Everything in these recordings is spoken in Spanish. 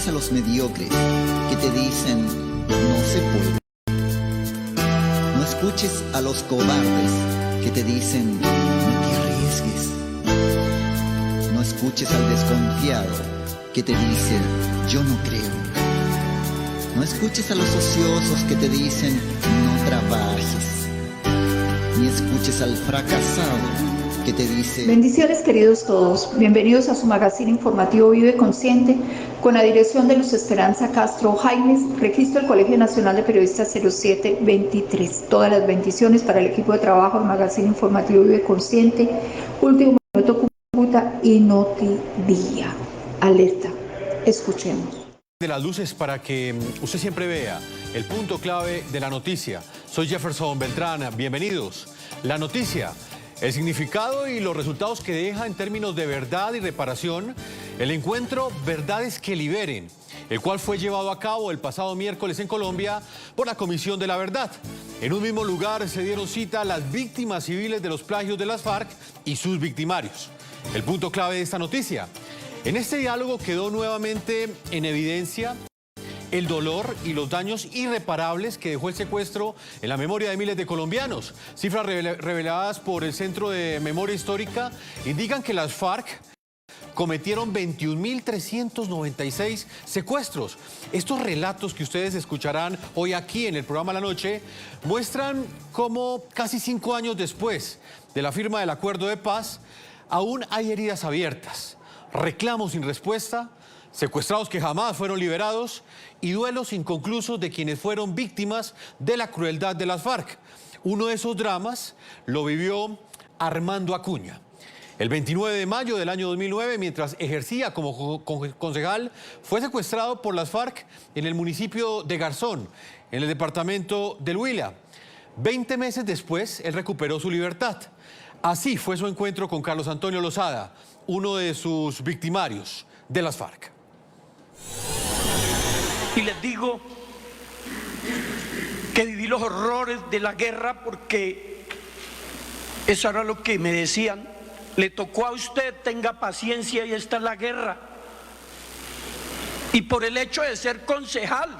escuches a los mediocres que te dicen no se puede. No escuches a los cobardes que te dicen no te arriesgues. No escuches al desconfiado que te dice yo no creo. No escuches a los ociosos que te dicen no trabajes. Ni escuches al fracasado que te dice... Bendiciones, queridos todos. Bienvenidos a su magazine informativo Vive Consciente, con la dirección de Luz Esperanza Castro Jaimes, registro del Colegio Nacional de Periodistas 0723. Todas las bendiciones para el equipo de trabajo del magazine informativo Vive Consciente. Último minuto, Cúcuta y Notidía. Alerta. Escuchemos. De las luces para que usted siempre vea el punto clave de la noticia. Soy Jefferson Beltrán. Bienvenidos. La noticia. El significado y los resultados que deja en términos de verdad y reparación el encuentro Verdades que Liberen, el cual fue llevado a cabo el pasado miércoles en Colombia por la Comisión de la Verdad. En un mismo lugar se dieron cita las víctimas civiles de los plagios de las FARC y sus victimarios. El punto clave de esta noticia. En este diálogo quedó nuevamente en evidencia el dolor y los daños irreparables que dejó el secuestro en la memoria de miles de colombianos. Cifras reveladas por el Centro de Memoria Histórica indican que las FARC cometieron 21.396 secuestros. Estos relatos que ustedes escucharán hoy aquí en el programa La Noche muestran cómo casi 5 años después de la firma del acuerdo de paz aún hay heridas abiertas, reclamos sin respuesta, secuestrados que jamás fueron liberados y duelos inconclusos de quienes fueron víctimas de la crueldad de las FARC. Uno de esos dramas lo vivió Armando Acuña. El 29 de mayo del año 2009, mientras ejercía como concejal, fue secuestrado por las FARC en el municipio de Garzón, en el departamento del Huila. 20 meses después, él recuperó su libertad. Así fue su encuentro con Carlos Antonio Lozada, uno de sus victimarios de las FARC. Y les digo que viví los horrores de la guerra porque eso era lo que me decían. Le tocó a usted, tenga paciencia y esta es la guerra. Y por el hecho de ser concejal.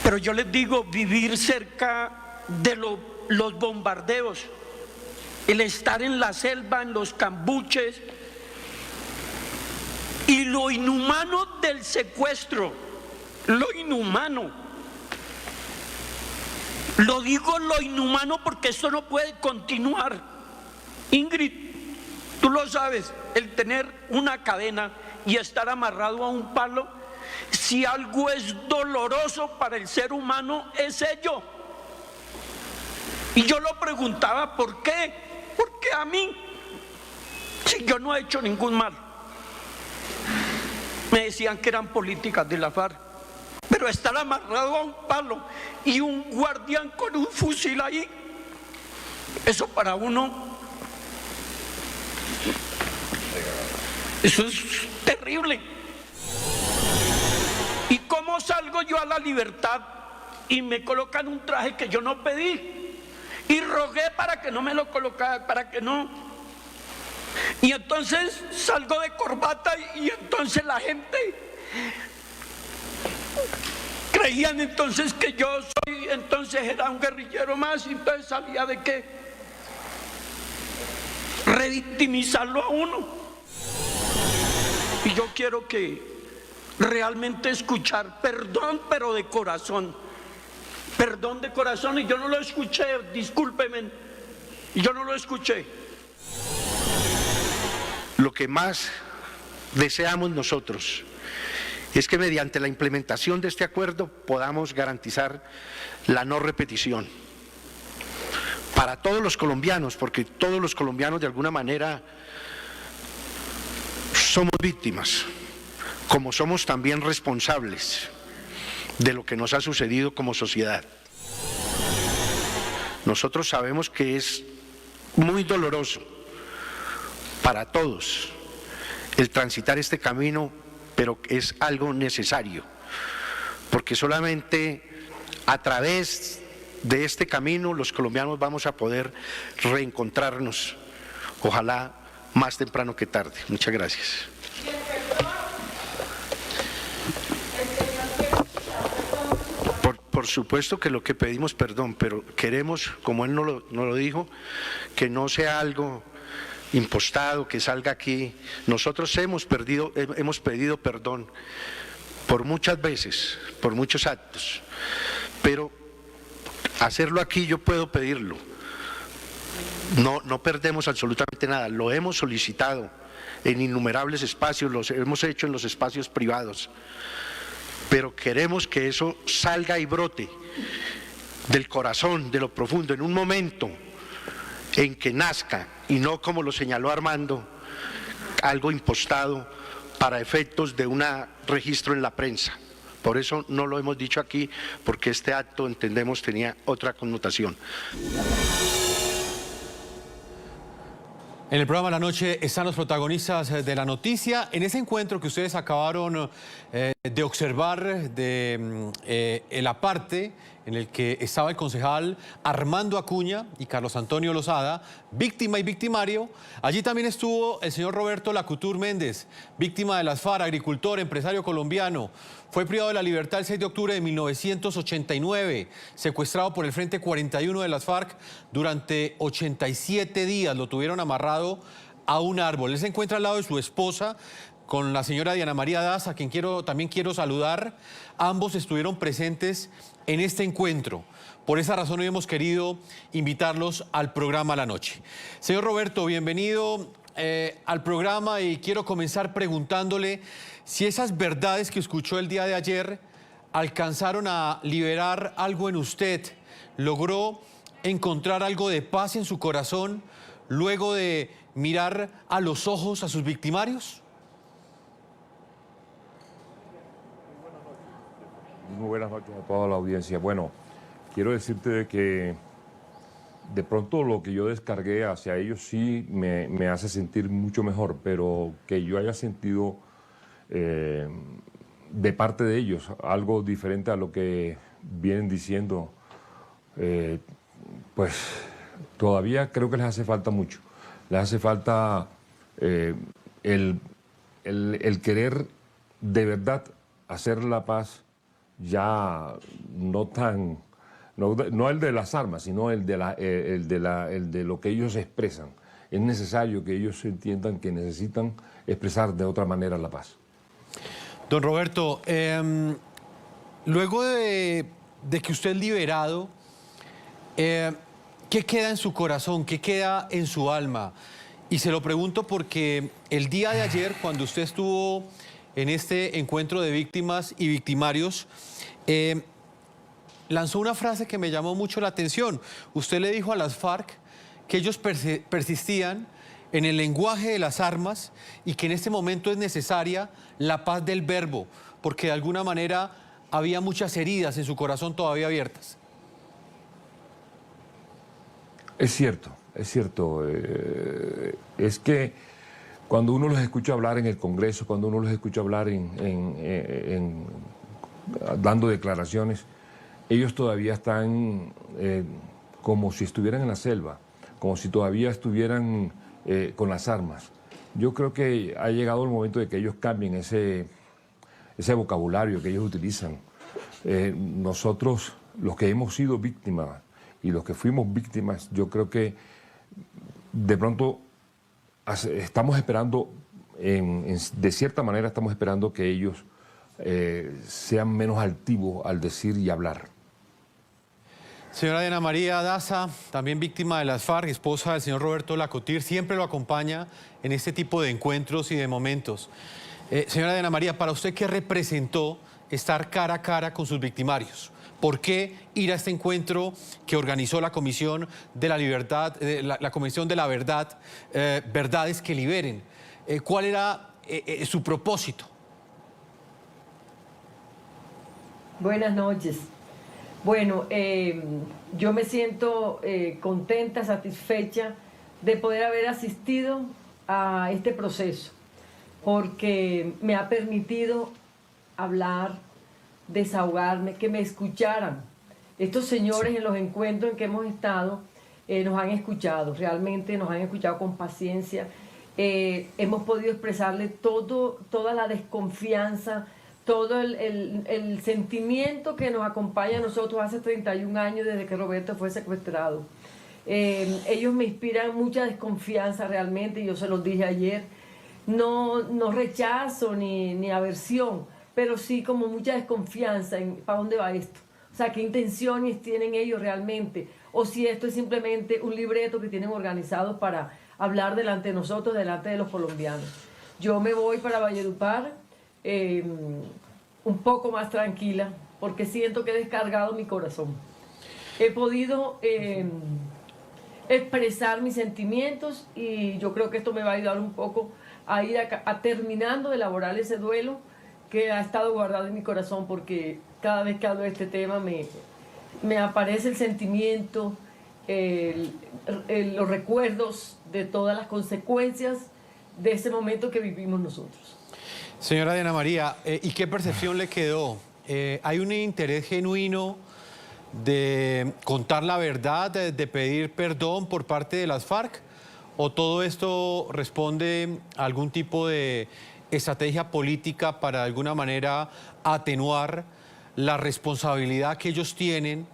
Pero yo les digo, vivir cerca de los bombardeos, el estar en la selva, en los cambuches, y lo inhumano del secuestro, lo inhumano. Lo digo lo inhumano porque esto no puede continuar. Ingrid, tú lo sabes, el tener una cadena y estar amarrado a un palo, si algo es doloroso para el ser humano es ello. Y yo lo preguntaba, ¿por qué? ¿Por qué a mí? Si yo no he hecho ningún mal. Me decían que eran políticas de la FARC, pero estar amarrado a un palo y un guardián con un fusil ahí, eso para uno, eso es terrible. ¿Y cómo salgo yo a la libertad y me colocan un traje que yo no pedí? Y rogué para que no me lo colocara, para que no. Y entonces salgo de corbata y entonces la gente creían entonces que yo soy, entonces era un guerrillero más, y entonces salía de qué, revictimizarlo a uno. Y yo quiero que realmente escuchar perdón, pero de corazón, perdón de corazón. Y yo no lo escuché, discúlpeme, yo no lo escuché. Lo que más deseamos nosotros es que mediante la implementación de este acuerdo podamos garantizar la no repetición para todos los colombianos, porque todos los colombianos de alguna manera somos víctimas, como somos también responsables de lo que nos ha sucedido como sociedad. Nosotros sabemos que es muy doloroso para todos el transitar este camino, pero es algo necesario, porque solamente a través de este camino los colombianos vamos a poder reencontrarnos, ojalá más temprano que tarde. Muchas gracias. por supuesto que lo que pedimos perdón, pero queremos, como él nos lo dijo, que no sea algo impostado, que salga aquí. Nosotros hemos pedido perdón por muchas veces, por muchos actos, pero hacerlo aquí yo puedo pedirlo. No perdemos absolutamente nada, lo hemos solicitado en innumerables espacios, lo hemos hecho en los espacios privados, pero queremos que eso salga y brote del corazón, de lo profundo, en un momento en que nazca, y no como lo señaló Armando, algo impostado para efectos de un registro en la prensa. Por eso no lo hemos dicho aquí, porque este acto, entendemos, tenía otra connotación. En el programa La Noche están los protagonistas de la noticia. En ese encuentro que ustedes acabaron de observar de la parte en el que estaba el concejal Armando Acuña y Carlos Antonio Lozada, víctima y victimario, allí también estuvo el señor Roberto Lacutur Méndez, víctima de las FARC, agricultor, empresario colombiano. Fue privado de la libertad el 6 de octubre de 1989, secuestrado por el Frente 41 de las FARC durante 87 días. Lo tuvieron amarrado a un árbol. Él se encuentra al lado de su esposa, con la señora Diana María Daza, a quien también quiero saludar. Ambos estuvieron presentes en este encuentro. Por esa razón hoy hemos querido invitarlos al programa La Noche. Señor Roberto, bienvenido al programa, y quiero comenzar preguntándole si esas verdades que escuchó el día de ayer alcanzaron a liberar algo en usted. ¿Logró encontrar algo de paz en su corazón luego de mirar a los ojos a sus victimarios? Muy buenas noches a toda la audiencia. Bueno, quiero decirte de que de pronto lo que yo descargué hacia ellos sí me hace sentir mucho mejor, pero que yo haya sentido de parte de ellos algo diferente a lo que vienen diciendo, pues todavía creo que les hace falta mucho. Les hace falta el querer de verdad hacer la paz, ya no el de las armas, sino el de lo que ellos expresan. Es necesario que ellos entiendan que necesitan expresar de otra manera la paz. Don Roberto, luego de que usted es liberado, ¿qué queda en su corazón? ¿Qué queda en su alma? Y se lo pregunto porque el día de ayer, cuando usted estuvo en este encuentro de víctimas y victimarios, lanzó una frase que me llamó mucho la atención. Usted le dijo a las FARC que ellos persistían en el lenguaje de las armas y que en este momento es necesaria la paz del verbo, porque de alguna manera había muchas heridas en su corazón todavía abiertas. Es cierto, es cierto. Es que cuando uno los escucha hablar en el Congreso, cuando uno los escucha hablar dando declaraciones, ellos todavía están como si estuvieran en la selva, como si todavía estuvieran con las armas. Yo creo que ha llegado el momento de que ellos cambien ese vocabulario que ellos utilizan. Nosotros, los que hemos sido víctimas y los que fuimos víctimas, yo creo que de pronto estamos esperando, de cierta manera estamos esperando que ellos sean menos altivos al decir y hablar. Señora Diana María Daza, también víctima de las FARC, esposa del señor Roberto Lacutur, siempre lo acompaña en este tipo de encuentros y de momentos. Señora Diana María, para usted, ¿qué representó estar cara a cara con sus victimarios? ¿Por qué ir a este encuentro que organizó la Comisión de la Libertad, la Comisión de la Verdad, Verdades que Liberen? ¿Cuál era su propósito? Buenas noches. Bueno, yo me siento contenta, satisfecha de poder haber asistido a este proceso, porque me ha permitido hablar, desahogarme, que me escucharan. Estos señores en los encuentros en que hemos estado nos han escuchado, realmente nos han escuchado con paciencia. Hemos podido expresarle toda la desconfianza, todo el sentimiento que nos acompaña a nosotros hace 31 años desde que Roberto fue secuestrado. Ellos me inspiran mucha desconfianza realmente, yo se los dije ayer, no rechazo ni aversión, pero sí como mucha desconfianza en para dónde va esto. O sea, qué intenciones tienen ellos realmente, o si esto es simplemente un libreto que tienen organizado para hablar delante de nosotros, delante de los colombianos. Yo me voy para Valledupar un poco más tranquila, porque siento que he descargado mi corazón. He podido expresar mis sentimientos y yo creo que esto me va a ayudar un poco a ir terminando de elaborar ese duelo que ha estado guardado en mi corazón, porque cada vez que hablo de este tema me aparece el sentimiento, los recuerdos de todas las consecuencias de ese momento que vivimos nosotros. Señora Diana María, ¿y qué percepción le quedó? ¿Hay un interés genuino de contar la verdad, de pedir perdón por parte de las FARC? ¿O todo esto responde a algún tipo de estrategia política para de alguna manera atenuar la responsabilidad que ellos tienen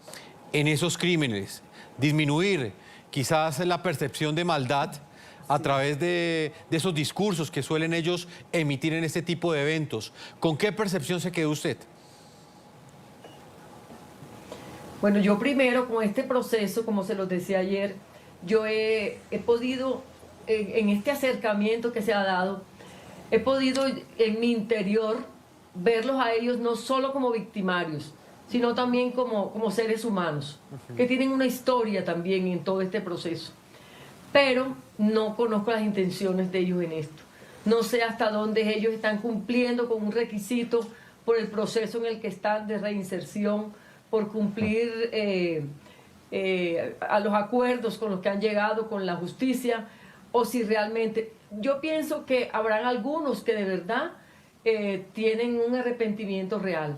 en esos crímenes? Disminuir quizás la percepción de maldad a través de esos discursos que suelen ellos emitir en este tipo de eventos. ¿Con qué percepción se quedó usted? Bueno, yo primero con este proceso, como se los decía ayer, yo he podido, en este acercamiento que se ha dado, he podido en mi interior verlos a ellos no solo como victimarios, sino también como seres humanos, que tienen una historia también en todo este proceso. Pero no conozco las intenciones de ellos en esto. No sé hasta dónde ellos están cumpliendo con un requisito por el proceso en el que están de reinserción, por cumplir a los acuerdos con los que han llegado con la justicia, o si realmente... Yo pienso que habrán algunos que de verdad tienen un arrepentimiento real,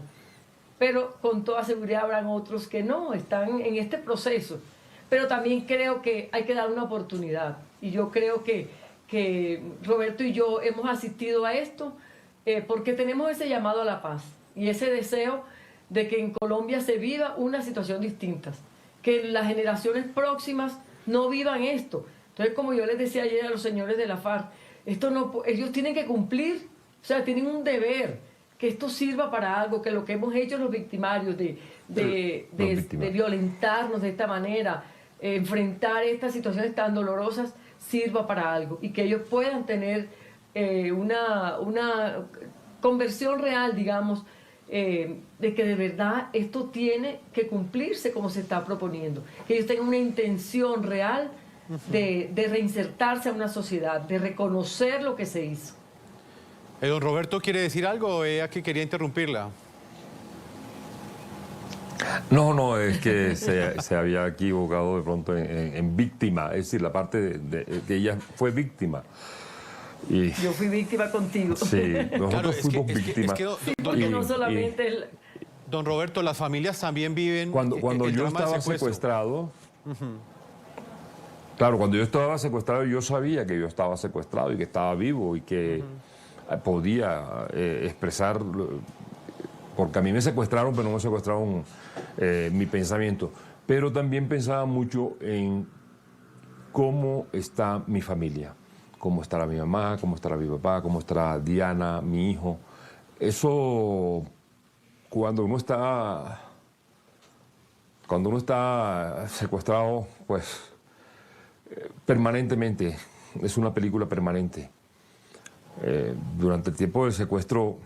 pero con toda seguridad habrán otros que no, están en este proceso. Pero también creo que hay que dar una oportunidad. Y yo creo que Roberto y yo hemos asistido a esto porque tenemos ese llamado a la paz y ese deseo de que en Colombia se viva una situación distinta, que las generaciones próximas no vivan esto. Entonces, como yo les decía ayer a los señores de la FARC, ellos tienen que cumplir, o sea, tienen un deber, que esto sirva para algo, que lo que hemos hecho los victimarios de violentarnos de esta manera, enfrentar estas situaciones tan dolorosas, sirva para algo y que ellos puedan tener una conversión real, digamos, de que de verdad esto tiene que cumplirse como se está proponiendo, que ellos tengan una intención real de reinsertarse a una sociedad, de reconocer lo que se hizo. Don Roberto, ¿quiere decir algo? Aquí quería interrumpirla. No, es que se había equivocado de pronto en víctima, es decir, la parte de que ella fue víctima. Y, yo fui víctima contigo. Sí, nosotros claro, fuimos víctimas. Porque no solamente... Don Roberto, las familias también viven... Cuando yo estaba secuestrado... Claro, cuando yo estaba secuestrado, yo sabía que yo estaba secuestrado y que estaba vivo y que podía expresar... Porque a mí me secuestraron, pero no me secuestraron mi pensamiento. Pero también pensaba mucho en cómo está mi familia, cómo estará mi mamá, cómo estará mi papá, cómo estará Diana, mi hijo. Eso, cuando uno está secuestrado, pues permanentemente, es una película permanente. Durante el tiempo del secuestro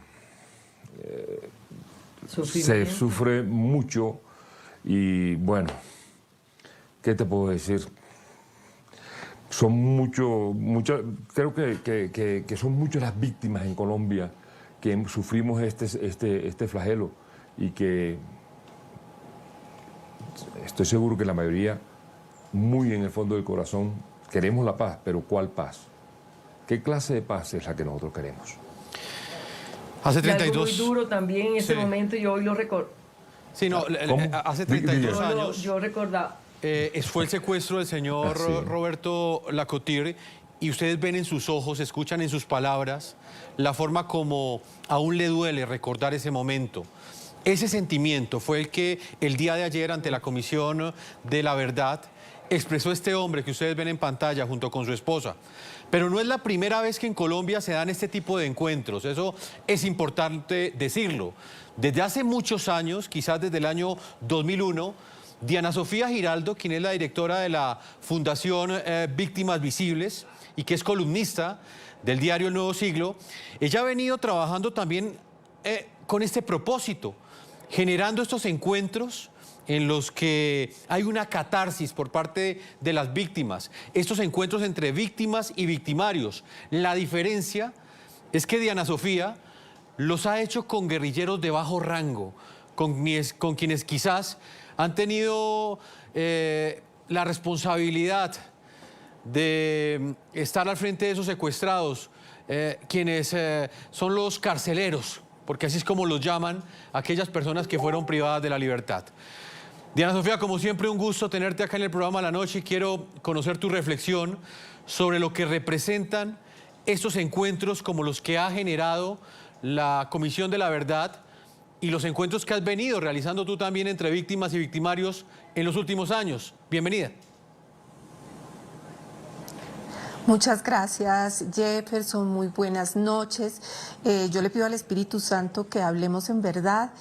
se sufre mucho y bueno, ¿qué te puedo decir? Son creo que son muchas las víctimas en Colombia que sufrimos este flagelo y que estoy seguro que la mayoría, muy en el fondo del corazón, queremos la paz, pero ¿cuál paz? ¿Qué clase de paz es la que nosotros queremos? Hace 32... Algo muy duro también en ese momento, yo hoy lo recuerdo. Sí, no, hace 32 años... Yo recordaba... fue el secuestro del señor Roberto Lacotir y ustedes ven en sus ojos, escuchan en sus palabras la forma como aún le duele recordar ese momento. Ese sentimiento fue el que el día de ayer ante la Comisión de la Verdad expresó este hombre que ustedes ven en pantalla junto con su esposa. Pero no es la primera vez que en Colombia se dan este tipo de encuentros, eso es importante decirlo. Desde hace muchos años, quizás desde el año 2001, Diana Sofía Giraldo, quien es la directora de la Fundación Víctimas Visibles y que es columnista del diario El Nuevo Siglo, ella ha venido trabajando también con este propósito, generando estos encuentros en los que hay una catarsis por parte de las víctimas, estos encuentros entre víctimas y victimarios. La diferencia es que Diana Sofía los ha hecho con guerrilleros de bajo rango, con quienes quizás han tenido la responsabilidad de estar al frente de esos secuestrados, quienes son los carceleros, porque así es como los llaman aquellas personas que fueron privadas de la libertad. Diana Sofía, como siempre, un gusto tenerte acá en el programa La Noche y quiero conocer tu reflexión sobre lo que representan estos encuentros como los que ha generado la Comisión de la Verdad y los encuentros que has venido realizando tú también entre víctimas y victimarios en los últimos años. Bienvenida. Muchas gracias, Jefferson. Muy buenas noches. Yo le pido al Espíritu Santo que hablemos en verdad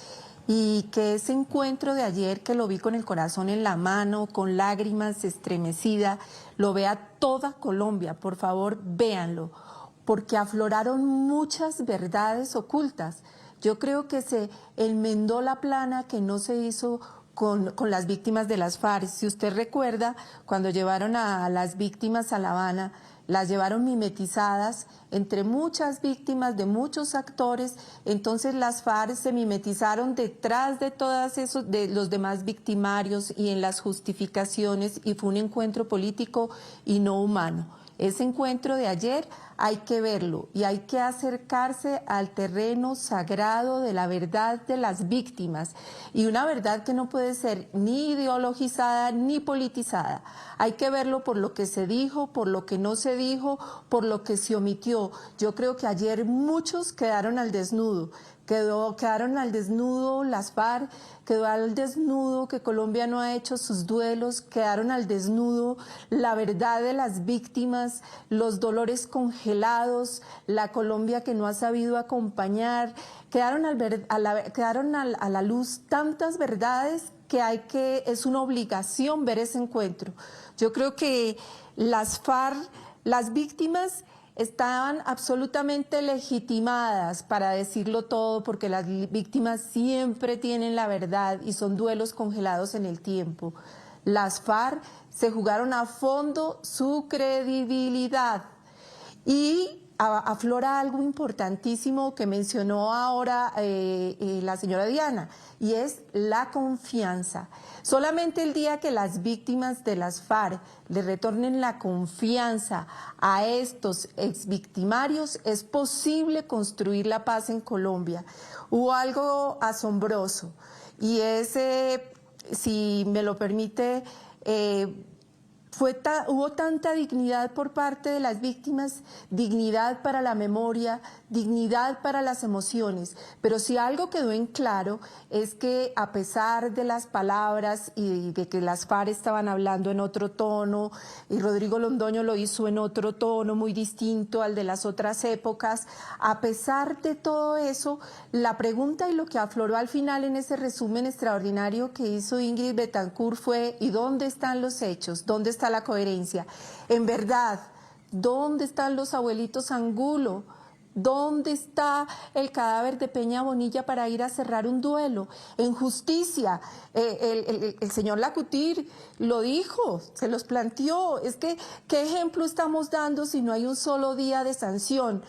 y que ese encuentro de ayer, que lo vi con el corazón en la mano, con lágrimas, estremecida, lo vea toda Colombia. Por favor, véanlo, porque afloraron muchas verdades ocultas. Yo creo que se enmendó la plana que no se hizo con las víctimas de las FARC. Si usted recuerda, cuando llevaron a las víctimas a La Habana, las llevaron mimetizadas entre muchas víctimas de muchos actores, entonces las FARC se mimetizaron detrás de todos esos, de los demás victimarios y en las justificaciones, y fue un encuentro político y no humano. Ese encuentro de ayer hay que verlo y hay que acercarse al terreno sagrado de la verdad de las víctimas, y una verdad que no puede ser ni ideologizada ni politizada. Hay que verlo por lo que se dijo, por lo que no se dijo, por lo que se omitió. Yo creo que ayer muchos quedaron al desnudo. Quedaron al desnudo las FARC, quedó al desnudo que Colombia no ha hecho sus duelos, quedaron al desnudo la verdad de las víctimas, los dolores congelados, la Colombia que no ha sabido acompañar, quedaron a la luz tantas verdades que es una obligación ver ese encuentro. Yo creo que las FARC, las víctimas, estaban absolutamente legitimadas para decirlo todo, porque las víctimas siempre tienen la verdad y son duelos congelados en el tiempo. Las FARC se jugaron a fondo su credibilidad y aflora algo importantísimo que mencionó ahora la señora Diana, y es la confianza. Solamente el día que las víctimas de las FARC le retornen la confianza a estos exvictimarios es posible construir la paz en Colombia. Hubo algo asombroso y si me lo permite, hubo tanta dignidad por parte de las víctimas, dignidad para la memoria, dignidad para las emociones, pero si algo quedó en claro es que a pesar de las palabras y de que las FARC estaban hablando en otro tono y Rodrigo Londoño lo hizo en otro tono muy distinto al de las otras épocas, a pesar de todo eso, la pregunta y lo que afloró al final en ese resumen extraordinario que hizo Ingrid Betancourt fue: ¿y dónde están los hechos? ¿Dónde está la coherencia? En verdad, ¿dónde están los abuelitos Angulo? ¿Dónde está el cadáver de Peña Bonilla para ir a cerrar un duelo? En justicia, el señor Lacutir lo dijo, se los planteó. Es que, ¿qué ejemplo estamos dando si no hay un solo día de sanción?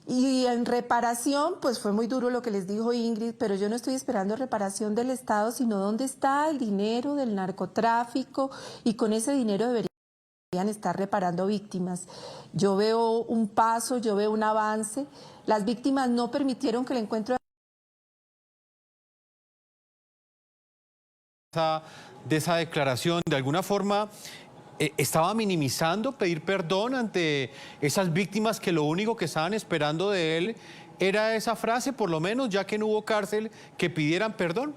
Y en reparación, pues fue muy duro lo que les dijo Ingrid, pero yo no estoy esperando reparación del Estado, sino dónde está el dinero del narcotráfico, y con ese dinero deberían estar reparando víctimas. Yo veo un paso, yo veo un avance. Las víctimas no permitieron que el encuentro de esa declaración, de alguna forma, ¿estaba minimizando pedir perdón ante esas víctimas que lo único que estaban esperando de él era esa frase, por lo menos, ya que no hubo cárcel, que pidieran perdón?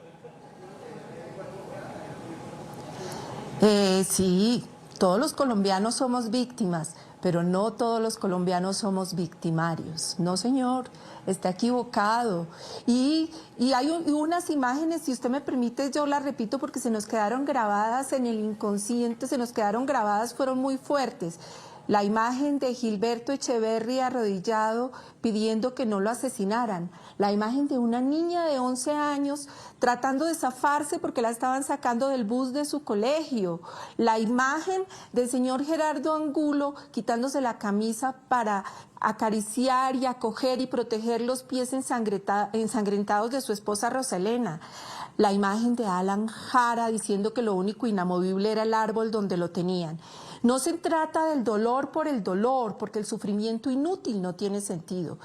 Sí, todos los colombianos somos víctimas, pero no todos los colombianos somos victimarios. No, señor, está equivocado. Y hay unas imágenes, si usted me permite, yo las repito porque se nos quedaron grabadas en el inconsciente, se nos quedaron grabadas, fueron muy fuertes. La imagen de Gilberto Echeverry arrodillado pidiendo que no lo asesinaran. La imagen de una niña de 11 años tratando de zafarse porque la estaban sacando del bus de su colegio. La imagen del señor Gerardo Angulo quitándose la camisa para acariciar y acoger y proteger los pies ensangrentados de su esposa Roselena. La imagen de Alan Jara diciendo que lo único inamovible era el árbol donde lo tenían. No se trata del dolor por el dolor, porque el sufrimiento inútil no tiene sentido.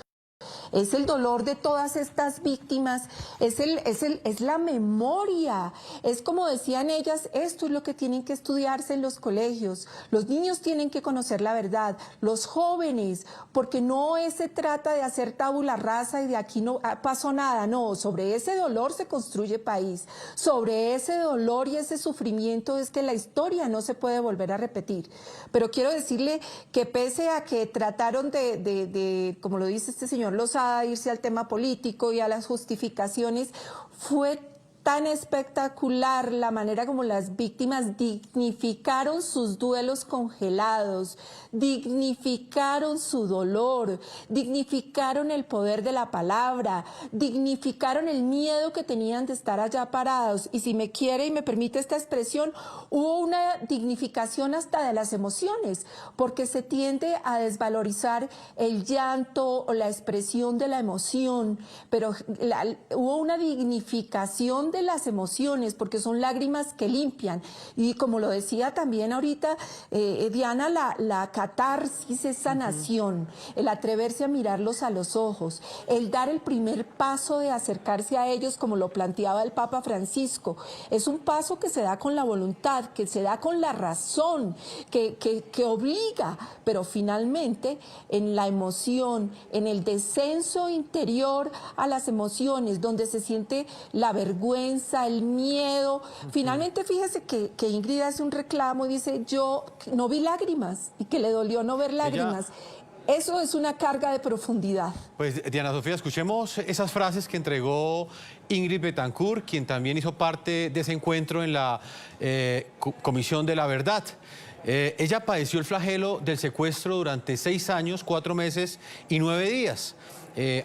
Es el dolor de todas estas víctimas, es la memoria. Es como decían ellas, esto es lo que tienen que estudiarse en los colegios. Los niños tienen que conocer la verdad, los jóvenes, porque no se trata de hacer tabula rasa y de aquí no pasó nada. No, sobre ese dolor se construye país. Sobre ese dolor y ese sufrimiento es que la historia no se puede volver a repetir. Pero quiero decirle que pese a que trataron de como lo dice este señor Lozada, irse al tema político y a las justificaciones, fue tan espectacular la manera como las víctimas dignificaron sus duelos congelados, dignificaron su dolor, dignificaron el poder de la palabra, dignificaron el miedo que tenían de estar allá parados. Y si me quiere y me permite esta expresión, hubo una dignificación hasta de las emociones, porque se tiende a desvalorizar el llanto o la expresión de la emoción, pero hubo una dignificación de las emociones, porque son lágrimas que limpian. Y como lo decía también ahorita Diana, la catarsis es sanación, el atreverse a mirarlos a los ojos, el dar el primer paso de acercarse a ellos, como lo planteaba el Papa Francisco. Es un paso que se da con la voluntad, que se da con la razón, que obliga, pero finalmente en la emoción, en el descenso interior a las emociones, donde se siente la vergüenza, el miedo. Finalmente, fíjese que Ingrid hace un reclamo y dice, yo no vi lágrimas, y que le dolió no ver lágrimas. Eso es una carga de profundidad. Pues, Diana Sofía, escuchemos esas frases que entregó Ingrid Betancourt, quien también hizo parte de ese encuentro en la Comisión de la Verdad. Ella padeció el flagelo del secuestro durante 6 años, 4 meses y 9 días.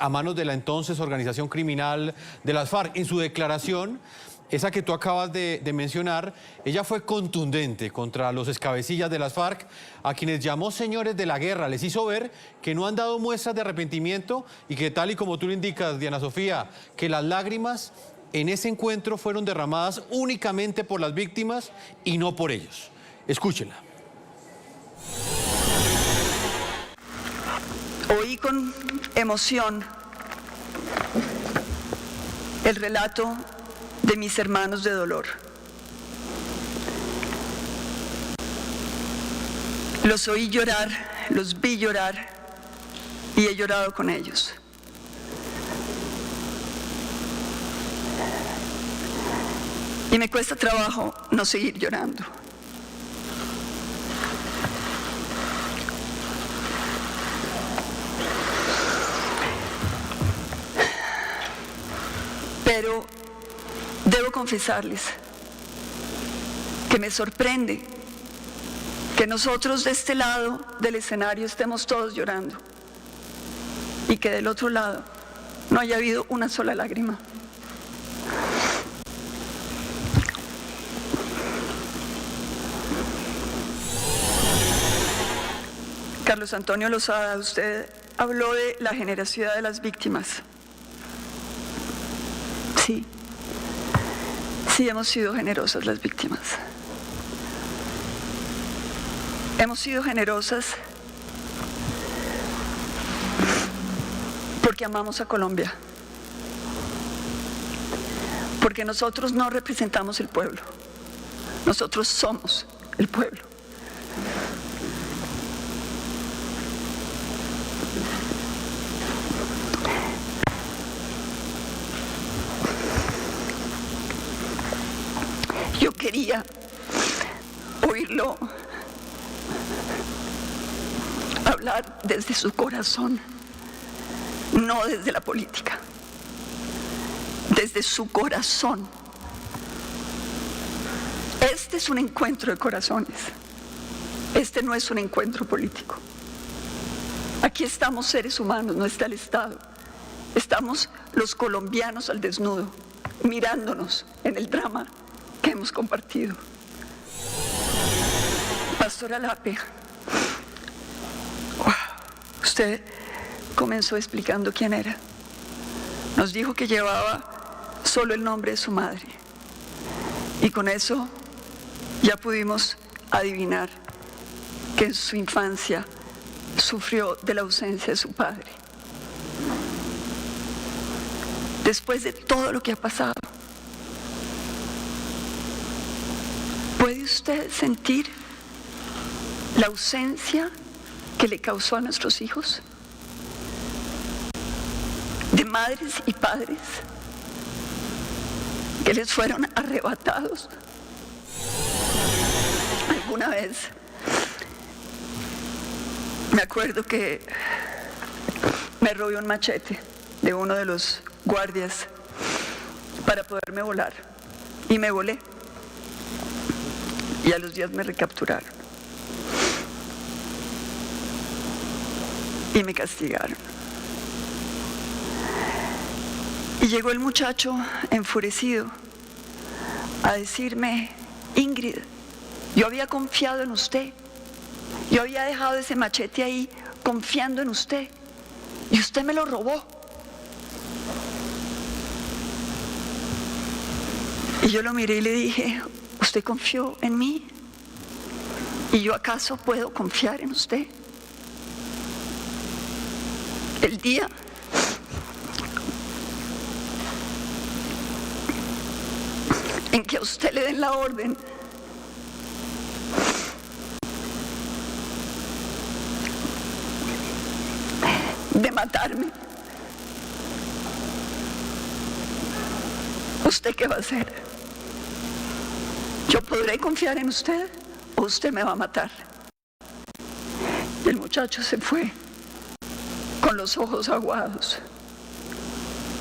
A manos de la entonces organización criminal de las FARC. En su declaración, esa que tú acabas de mencionar, ella fue contundente contra los excabecillas de las FARC, a quienes llamó señores de la guerra. Les hizo ver que no han dado muestras de arrepentimiento y que, tal y como tú lo indicas, Diana Sofía, que las lágrimas en ese encuentro fueron derramadas únicamente por las víctimas y no por ellos. Escúchenla. Oí con emoción el relato de mis hermanos de dolor. Los oí llorar, los vi llorar y he llorado con ellos. Y me cuesta trabajo no seguir llorando. Pero debo confesarles que me sorprende que nosotros de este lado del escenario estemos todos llorando y que del otro lado no haya habido una sola lágrima. Carlos Antonio Lozada, usted habló de la generosidad de las víctimas. Sí, hemos sido generosas las víctimas. Hemos sido generosas porque amamos a Colombia, porque nosotros no representamos el pueblo, nosotros somos el pueblo. Yo quería oírlo hablar desde su corazón, no desde la política, desde su corazón. Este es un encuentro de corazones, este no es un encuentro político. Aquí estamos seres humanos, no está el Estado, estamos los colombianos al desnudo, mirándonos en el drama que hemos compartido. Pastora Lape, usted comenzó explicando quién era. Nos dijo que llevaba solo el nombre de su madre. Y con eso ya pudimos adivinar que en su infancia sufrió de la ausencia de su padre. Después de todo lo que ha pasado, ¿puede usted sentir la ausencia que le causó a nuestros hijos? De madres y padres que les fueron arrebatados. Alguna vez me acuerdo que me robé un machete de uno de los guardias para poderme volar y me volé. Y a los días me recapturaron y me castigaron. Y llegó el muchacho enfurecido a decirme: Ingrid, yo había confiado en usted, yo había dejado ese machete ahí confiando en usted y usted me lo robó. Y yo lo miré y le dije: ¿usted confió en mí? ¿Y yo acaso puedo confiar en usted? El día en que a usted le den la orden de matarme, ¿usted qué va a hacer? ¿Yo podré confiar en usted o usted me va a matar? Y el muchacho se fue con los ojos aguados.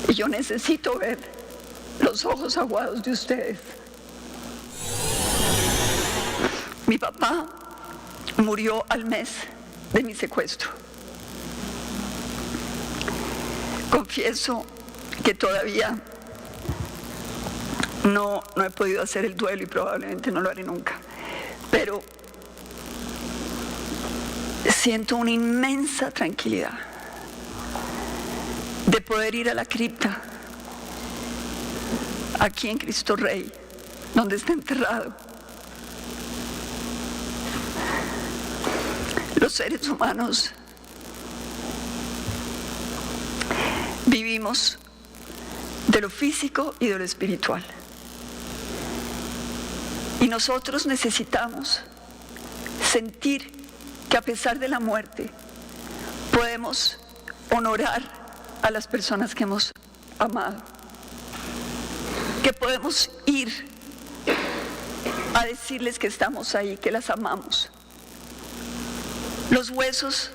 Y yo necesito ver los ojos aguados de ustedes. Mi papá murió al mes de mi secuestro. Confieso que todavía no he podido hacer el duelo y probablemente no lo haré nunca. Pero siento una inmensa tranquilidad de poder ir a la cripta aquí en Cristo Rey, donde está enterrado. Los seres humanos vivimos de lo físico y de lo espiritual. Y nosotros necesitamos sentir que a pesar de la muerte podemos honorar a las personas que hemos amado, que podemos ir a decirles que estamos ahí, que las amamos. Los huesos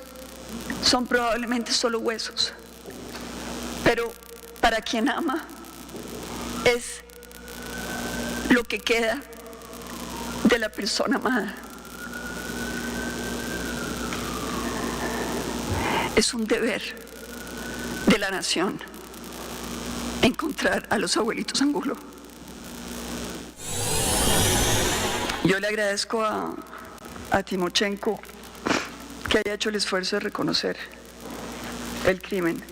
son probablemente solo huesos, pero para quien ama es lo que queda de la persona amada. Es un deber de la nación encontrar a los abuelitos Angulo. Yo le agradezco a Timochenko que haya hecho el esfuerzo de reconocer el crimen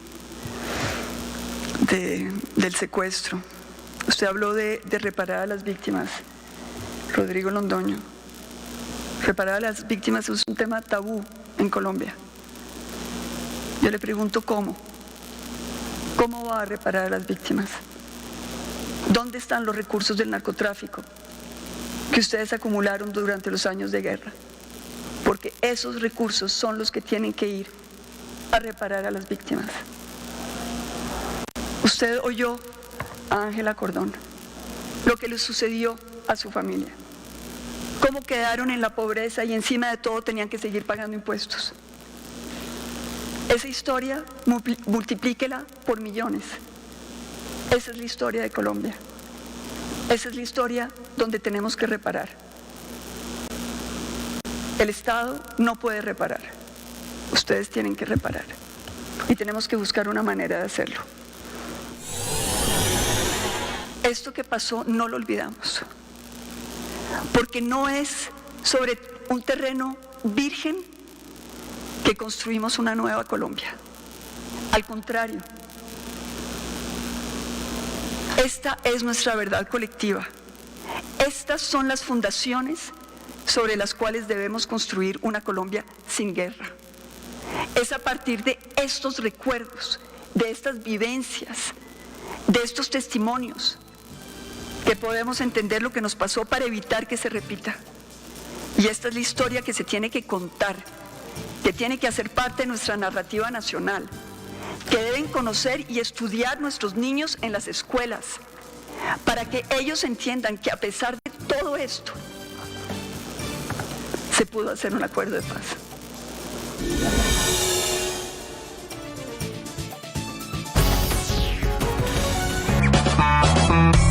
del secuestro. Usted habló de reparar a las víctimas, Rodrigo Londoño. Reparar a las víctimas es un tema tabú en Colombia. Yo le pregunto ¿cómo? ¿Cómo va a reparar a las víctimas? ¿Dónde están los recursos del narcotráfico que ustedes acumularon durante los años de guerra? porque esos recursos son los que tienen que ir a reparar a las víctimas. Usted oyó a Ángela Cordón, lo que le sucedió a su familia, cómo quedaron en la pobreza y encima de todo tenían que seguir pagando impuestos. Esa historia, multiplíquela por millones. Esa es la historia de Colombia. Esa es la historia donde tenemos que reparar. El Estado no puede reparar. Ustedes tienen que reparar. Y tenemos que buscar una manera de hacerlo. Esto que pasó no lo olvidamos. Porque no es sobre un terreno virgen que construimos una nueva Colombia. Al contrario, esta es nuestra verdad colectiva. Estas son las fundaciones sobre las cuales debemos construir una Colombia sin guerra. Es a partir de estos recuerdos, de estas vivencias, de estos testimonios, que podemos entender lo que nos pasó para evitar que se repita. Y esta es la historia que se tiene que contar, que tiene que hacer parte de nuestra narrativa nacional, que deben conocer y estudiar nuestros niños en las escuelas, para que ellos entiendan que a pesar de todo esto, se pudo hacer un acuerdo de paz.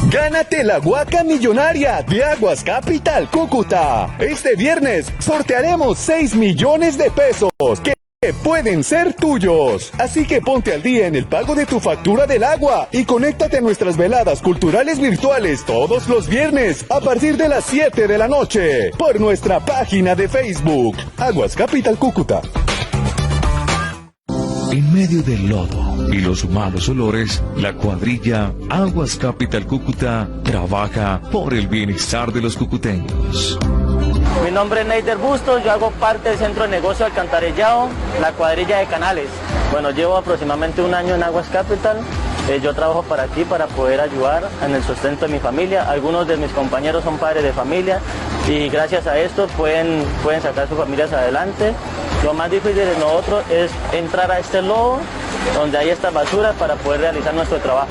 Gánate la Huaca Millonaria de Aguas Capital Cúcuta. Este viernes sortearemos 6 millones de pesos que pueden ser tuyos. Así que ponte al día en el pago de tu factura del agua y conéctate a nuestras veladas culturales virtuales todos los viernes a partir de las 7 de la noche por nuestra página de Facebook, Aguas Capital Cúcuta. En medio del lodo y los malos olores, la cuadrilla Aguas Capital Cúcuta trabaja por el bienestar de los cucuteños. Mi nombre es Neider Bustos, yo hago parte del Centro de Negocio Alcantarillado, la cuadrilla de Canales. Bueno, llevo aproximadamente un año en Aguas Capital. Yo trabajo para aquí para poder ayudar en el sustento de mi familia. Algunos de mis compañeros son padres de familia y gracias a esto pueden sacar sus familias adelante. Lo más difícil de nosotros es entrar a este lodo donde hay esta basura para poder realizar nuestro trabajo.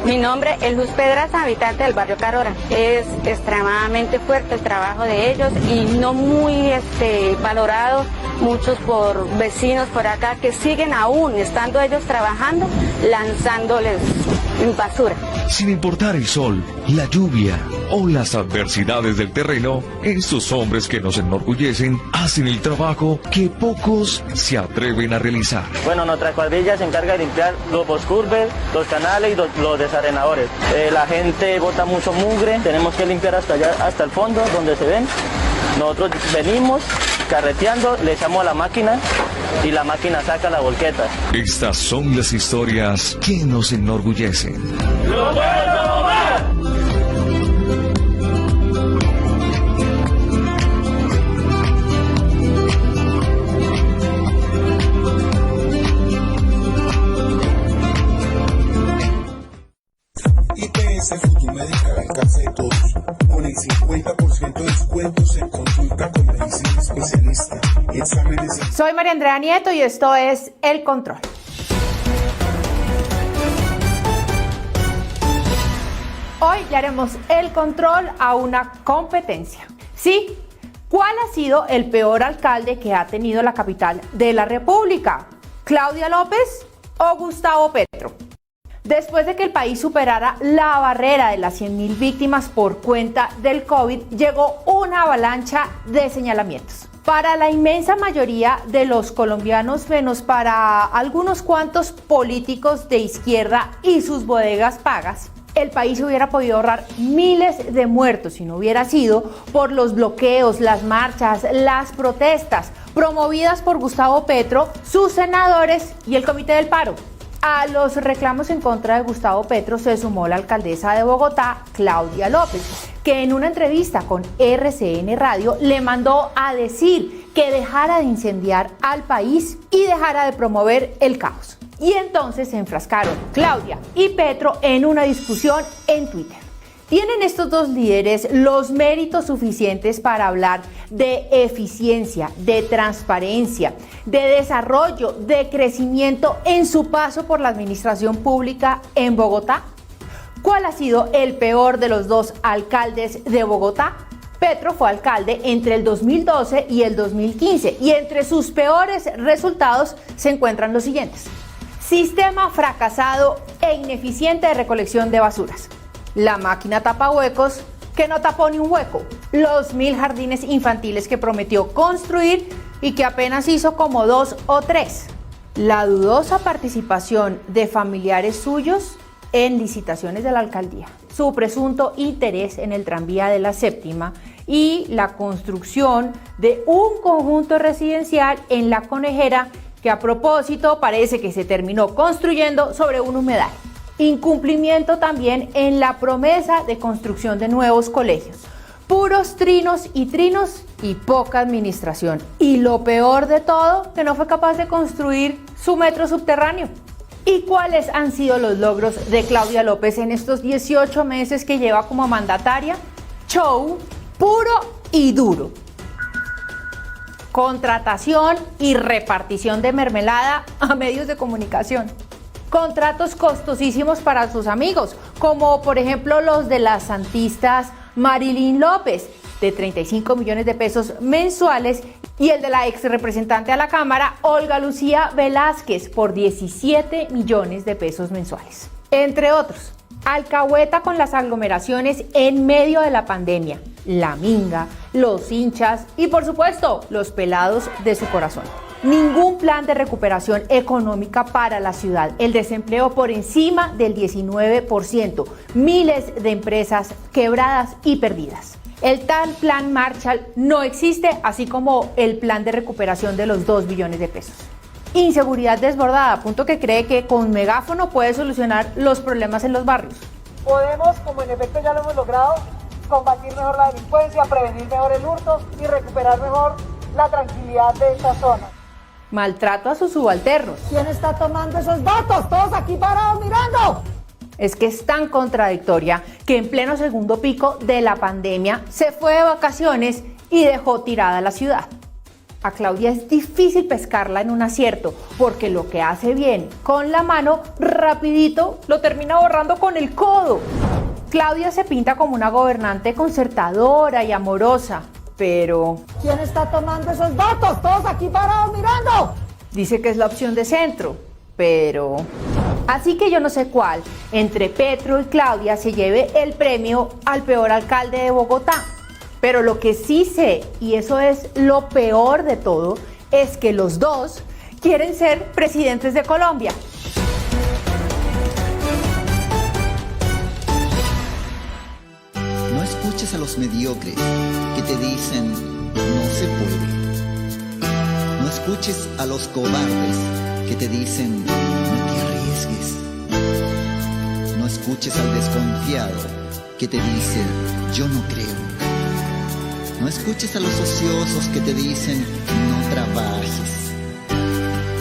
Mi nombre es Luz Pedraza, habitante del barrio Carora. Es extremadamente fuerte el trabajo de ellos y no muy valorado muchos por vecinos por acá que siguen aún, estando ellos trabajando, lanzándoles basura. Sin importar el sol, la lluvia o las adversidades del terreno, estos hombres que nos enorgullecen hacen el trabajo que pocos se atreven a realizar. Bueno, nuestra cuadrilla se encarga de limpiar los boscurves, los canales y los desarenadores. La gente bota mucho mugre, tenemos que limpiar hasta allá, hasta el fondo donde se ven. Nosotros venimos carreteando, le echamos a la máquina y la máquina saca la volqueta. Estas son las historias que nos enorgullecen. ¡Lo puedo tomar! IPS Futumedical alcanza de todos, con el 50% de descuentos en consulta con medicina especialista, exámenes... Soy María Andrea Nieto y esto es El Control. Hoy le haremos el control a una competencia. Sí, ¿cuál ha sido el peor alcalde que ha tenido la capital de la República? ¿Claudia López o Gustavo Petro? Después de que el país superara la barrera de las 100.000 víctimas por cuenta del COVID, llegó una avalancha de señalamientos. Para la inmensa mayoría de los colombianos, menos para algunos cuantos políticos de izquierda y sus bodegas pagas, el país hubiera podido ahorrar miles de muertos si no hubiera sido por los bloqueos, las marchas, las protestas promovidas por Gustavo Petro, sus senadores y el Comité del Paro. A los reclamos en contra de Gustavo Petro se sumó la alcaldesa de Bogotá, Claudia López, que en una entrevista con RCN Radio le mandó a decir que dejara de incendiar al país y dejara de promover el caos. Y entonces se enfrascaron Claudia y Petro en una discusión en Twitter. ¿Tienen estos dos líderes los méritos suficientes para hablar de eficiencia, de transparencia, de desarrollo, de crecimiento en su paso por la administración pública en Bogotá? ¿Cuál ha sido el peor de los dos alcaldes de Bogotá? Petro fue alcalde entre el 2012 y el 2015 y entre sus peores resultados se encuentran los siguientes. Sistema fracasado e ineficiente de recolección de basuras. La máquina tapahuecos que no tapó ni un hueco. Los 1000 jardines infantiles que prometió construir y que apenas hizo como 2 o 3. La dudosa participación de familiares suyos en licitaciones de la alcaldía. Su presunto interés en el tranvía de la séptima y la construcción de un conjunto residencial en La Conejera que a propósito parece que se terminó construyendo sobre un humedal. Incumplimiento también en la promesa de construcción de nuevos colegios. Puros trinos y poca administración. Y lo peor de todo, que no fue capaz de construir su metro subterráneo. ¿Y cuáles han sido los logros de Claudia López en estos 18 meses que lleva como mandataria? Show puro y duro. Contratación y repartición de mermelada a medios de comunicación. Contratos costosísimos para sus amigos, como por ejemplo los de las santistas Marilyn López, de 35 millones de pesos mensuales, y el de la ex representante a la Cámara, Olga Lucía Velázquez, por 17 millones de pesos mensuales. Entre otros, alcahueta con las aglomeraciones en medio de la pandemia, la minga, los hinchas y por supuesto los pelados de su corazón. Ningún plan de recuperación económica para la ciudad. El desempleo por encima del 19%. Miles de empresas quebradas y perdidas. El tal plan Marshall no existe, así como el plan de recuperación de los 2 billones de pesos. Inseguridad desbordada, a punto que cree que con megáfono puede solucionar los problemas en los barrios. Podemos, como en efecto ya lo hemos logrado, combatir mejor la delincuencia, prevenir mejor el hurto y recuperar mejor la tranquilidad de esta zona. Maltrato a sus subalternos. ¿Quién está tomando esos datos? Todos aquí parados mirando. Es que es tan contradictoria que en pleno segundo pico de la pandemia se fue de vacaciones y dejó tirada la ciudad. A Claudia es difícil pescarla en un acierto, porque lo que hace bien con la mano, rapidito lo termina borrando con el codo. Claudia se pinta como una gobernante concertadora y amorosa, pero... ¿Quién está tomando esos datos? Todos aquí parados mirando. Dice que es la opción de centro, pero... Así que yo no sé cuál, entre Petro y Claudia, se lleve el premio al peor alcalde de Bogotá. Pero lo que sí sé, y eso es lo peor de todo, es que los dos quieren ser presidentes de Colombia. No escuches a los mediocres que te dicen no se puede. No escuches a los cobardes que te dicen no te arriesgues. No escuches al desconfiado que te dice yo no creo. No escuches a los ociosos que te dicen no trabajes.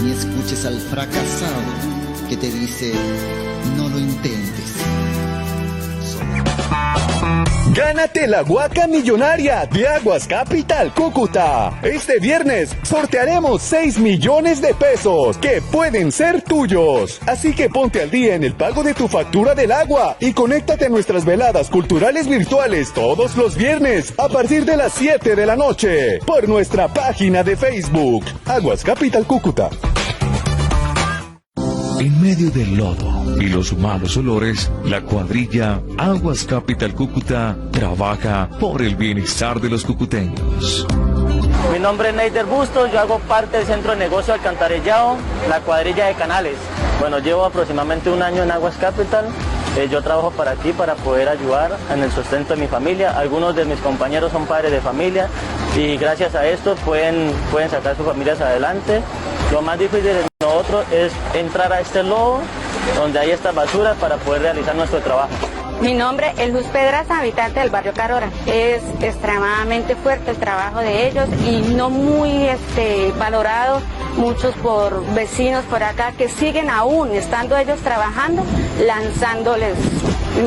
Ni escuches al fracasado que te dice no lo intentes. Gánate la Guaca Millonaria de Aguas Capital Cúcuta. Este viernes sortearemos 6 millones de pesos que pueden ser tuyos. Así que ponte al día en el pago de tu factura del agua y conéctate a nuestras veladas culturales virtuales todos los viernes a partir de las 7 de la noche por nuestra página de Facebook, Aguas Capital Cúcuta. En medio del lodo y los malos olores, la cuadrilla Aguas Capital Cúcuta trabaja por el bienestar de los cucuteños. Mi nombre es Neider Bustos, yo hago parte del Centro de Negocio Alcantarillado, la cuadrilla de Canales. Bueno, llevo aproximadamente un año en Aguas Capital. Yo trabajo para aquí para poder ayudar en el sustento de mi familia. Algunos de mis compañeros son padres de familia y gracias a esto pueden sacar sus familias adelante. Lo más difícil de nosotros es entrar a este lodo donde hay estas basuras para poder realizar nuestro trabajo. Mi nombre es Luz Pedraza, habitante del barrio Carora. Es extremadamente fuerte el trabajo de ellos y no muy valorado muchos por vecinos por acá que siguen aún, estando ellos trabajando, lanzándoles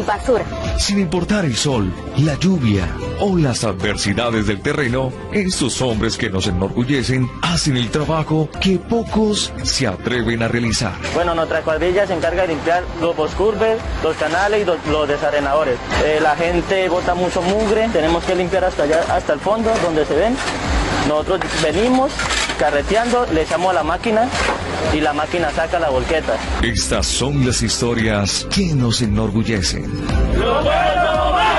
basura. Sin importar el sol, la lluvia o las adversidades del terreno, estos hombres que nos enorgullecen hacen el trabajo que pocos se atreven a realizar. Bueno, nuestra cuadrilla se encarga de limpiar los boscurves, los canales y los desarenadores. La gente bota mucho mugre, tenemos que limpiar hasta allá, hasta el fondo, donde se ven. Nosotros venimos carreteando, le echamos a la máquina y la máquina saca la volqueta. Estas son las historias que nos enorgullecen. ¡Lo puedo mover!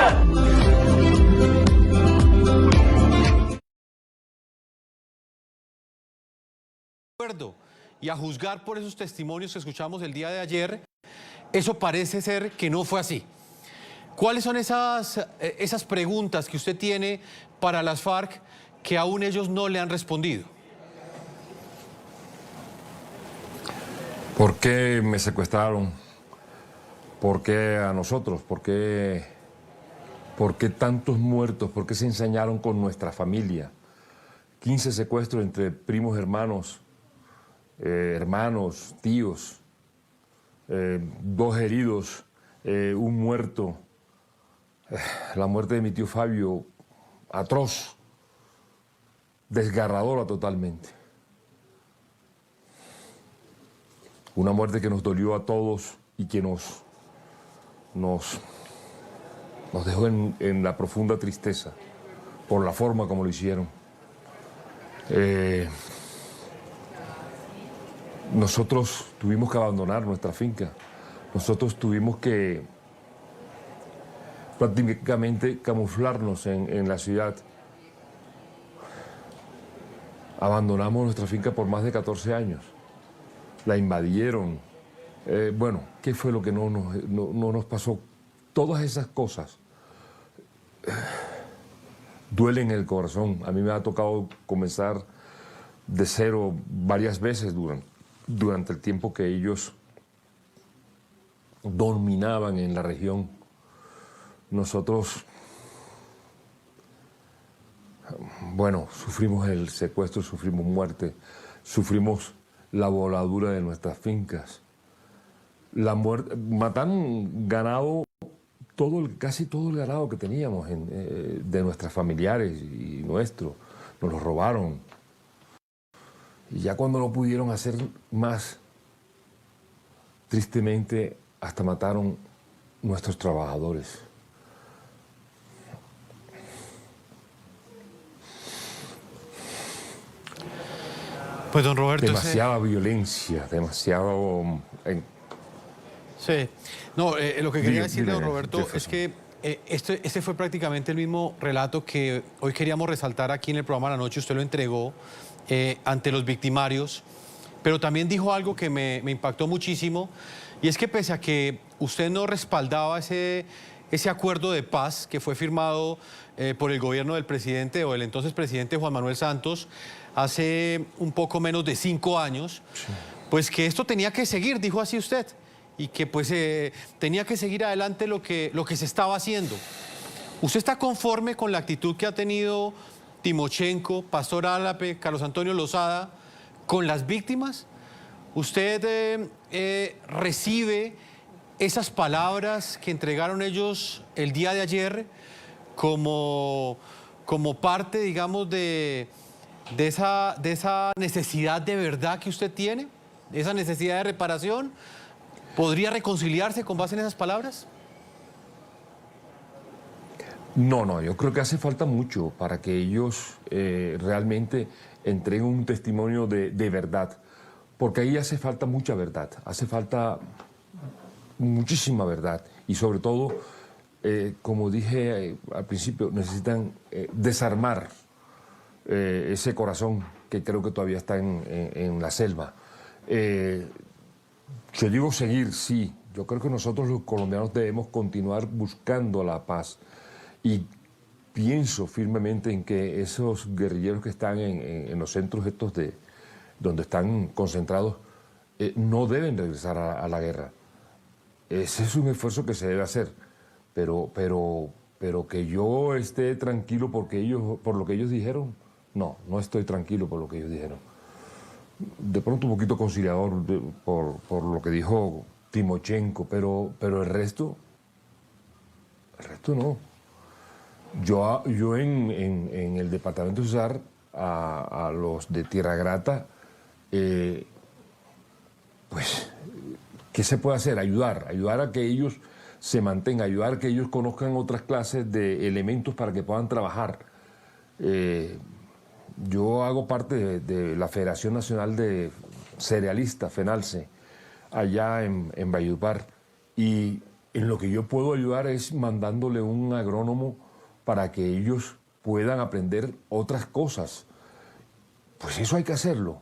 Y a juzgar por esos testimonios que escuchamos el día de ayer, eso parece ser que no fue así. ¿Cuáles son esas preguntas que usted tiene para las FARC que aún ellos no le han respondido? ¿Por qué me secuestraron? ¿Por qué a nosotros? ¿Por qué tantos muertos? ¿Por qué se ensañaron con nuestra familia? 15 secuestros entre primos hermanos, hermanos, tíos, 2 heridos, un muerto. La muerte de mi tío Fabio, atroz, desgarradora totalmente. Una muerte que nos dolió a todos y que nos dejó en la profunda tristeza por la forma como lo hicieron. Nosotros tuvimos que abandonar nuestra finca. Nosotros tuvimos que prácticamente camuflarnos en la ciudad. Abandonamos nuestra finca por más de 14 años. La invadieron. Bueno, ¿qué fue lo que no nos pasó? Todas esas cosas duelen el corazón. A mí me ha tocado comenzar de cero varias veces durante el tiempo que ellos dominaban en la región. Nosotros, bueno, sufrimos el secuestro, sufrimos muerte, sufrimos la voladura de nuestras fincas. La muerte, mataron ganado, casi todo el ganado que teníamos de nuestros familiares y nuestro. Nos lo robaron. Y ya cuando no pudieron hacer más, tristemente, hasta mataron nuestros trabajadores. Pues don Roberto... Demasiada violencia, demasiado... Sí. No, lo que quería decirle, don Roberto, es que este fue prácticamente el mismo relato que hoy queríamos resaltar aquí en el programa de la noche. Usted lo entregó ante los victimarios, pero también dijo algo que me impactó muchísimo, y es que pese a que usted no respaldaba ese acuerdo de paz que fue firmado por el gobierno del presidente o el entonces presidente Juan Manuel Santos hace un poco menos de 5 años, sí, pues que esto tenía que seguir, dijo así usted, y que pues tenía que seguir adelante lo que se estaba haciendo. ¿Usted está conforme con la actitud que ha tenido Timochenko, Pastor Álape, Carlos Antonio Lozada con las víctimas? ¿Usted recibe esas palabras que entregaron ellos el día de ayer como parte, digamos, de esa necesidad de verdad que usted tiene, esa necesidad de reparación? ¿Podría reconciliarse con base en esas palabras? No, yo creo que hace falta mucho para que ellos realmente entreguen un testimonio de verdad, porque ahí hace falta mucha verdad, hace falta muchísima verdad, y sobre todo, como dije al principio, necesitan desarmar ese corazón que creo que todavía está en la selva. Yo digo seguir, sí. Yo creo que nosotros los colombianos debemos continuar buscando la paz. Y pienso firmemente en que esos guerrilleros que están en los centros estos donde están concentrados no deben regresar a la guerra. Ese es un esfuerzo que se debe hacer. Pero que yo esté tranquilo por lo que ellos dijeron, no estoy tranquilo por lo que ellos dijeron. De pronto un poquito conciliador por lo que dijo Timochenko, pero el resto el resto no. Yo en el departamento de Cesar, a los de Tierra Grata, pues, ¿qué se puede hacer? Ayudar a que ellos se mantengan, ayudar a que ellos conozcan otras clases de elementos para que puedan trabajar. Yo hago parte de la Federación Nacional de Cerealistas, FENALCE, allá en Valledupar, y en lo que yo puedo ayudar es mandándole un agrónomo para que ellos puedan aprender otras cosas. Pues eso hay que hacerlo.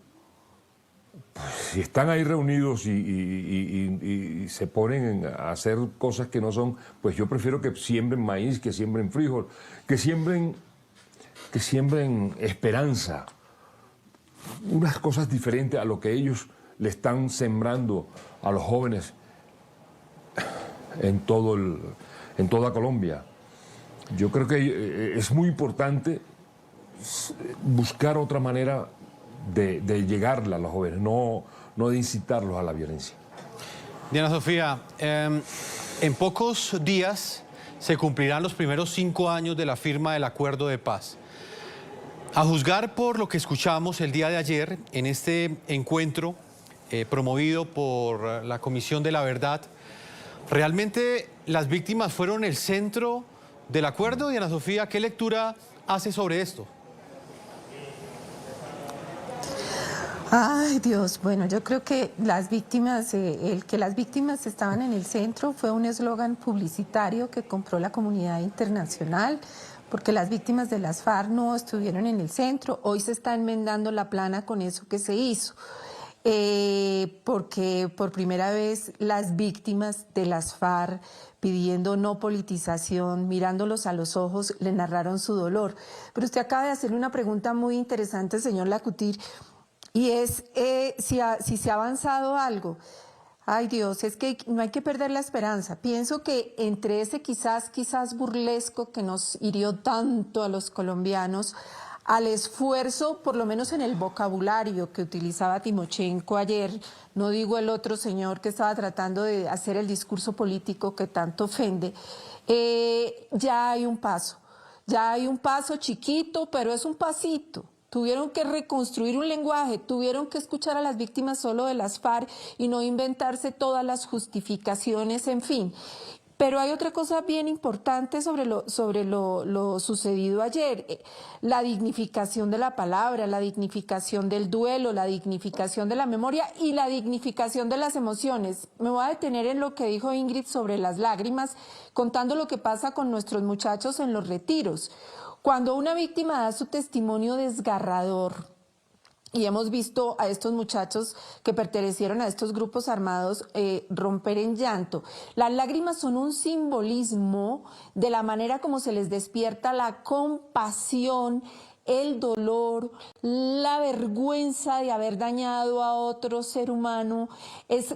Pues si están ahí reunidos y se ponen a hacer cosas que no son, pues yo prefiero que siembren maíz, que siembren frijol, que siembren esperanza, unas cosas diferentes a lo que ellos le están sembrando a los jóvenes en toda Colombia. Yo creo que es muy importante buscar otra manera de llegarle a los jóvenes, no de incitarlos a la violencia. Diana Sofía, en pocos días se cumplirán los primeros 5 años de la firma del acuerdo de paz. A juzgar por lo que escuchamos el día de ayer en este encuentro promovido por la Comisión de la Verdad, ¿realmente las víctimas fueron el centro del acuerdo? Diana Sofía, ¿qué lectura hace sobre esto? Ay, Dios, bueno, yo creo que las víctimas, el que las víctimas estaban en el centro fue un eslogan publicitario que compró la comunidad internacional, porque las víctimas de las FARC no estuvieron en el centro. Hoy se está enmendando la plana con eso que se hizo, porque por primera vez las víctimas de las FARC, pidiendo no politización, mirándolos a los ojos, le narraron su dolor. Pero usted acaba de hacerle una pregunta muy interesante, señor Lacutir, y es si se ha avanzado algo. Ay, Dios, es que no hay que perder la esperanza. Pienso que entre ese quizás burlesco que nos hirió tanto a los colombianos, al esfuerzo, por lo menos en el vocabulario que utilizaba Timochenko ayer, no digo el otro señor que estaba tratando de hacer el discurso político que tanto ofende, ya hay un paso chiquito, pero es un pasito. Tuvieron que reconstruir un lenguaje, tuvieron que escuchar a las víctimas solo de las FARC y no inventarse todas las justificaciones, en fin. Pero hay otra cosa bien importante sobre lo sucedido ayer, la dignificación de la palabra, la dignificación del duelo, la dignificación de la memoria y la dignificación de las emociones. Me voy a detener en lo que dijo Ingrid sobre las lágrimas, contando lo que pasa con nuestros muchachos en los retiros. Cuando una víctima da su testimonio desgarrador, y hemos visto a estos muchachos que pertenecieron a estos grupos armados romper en llanto, las lágrimas son un simbolismo de la manera como se les despierta la compasión, el dolor, la vergüenza de haber dañado a otro ser humano,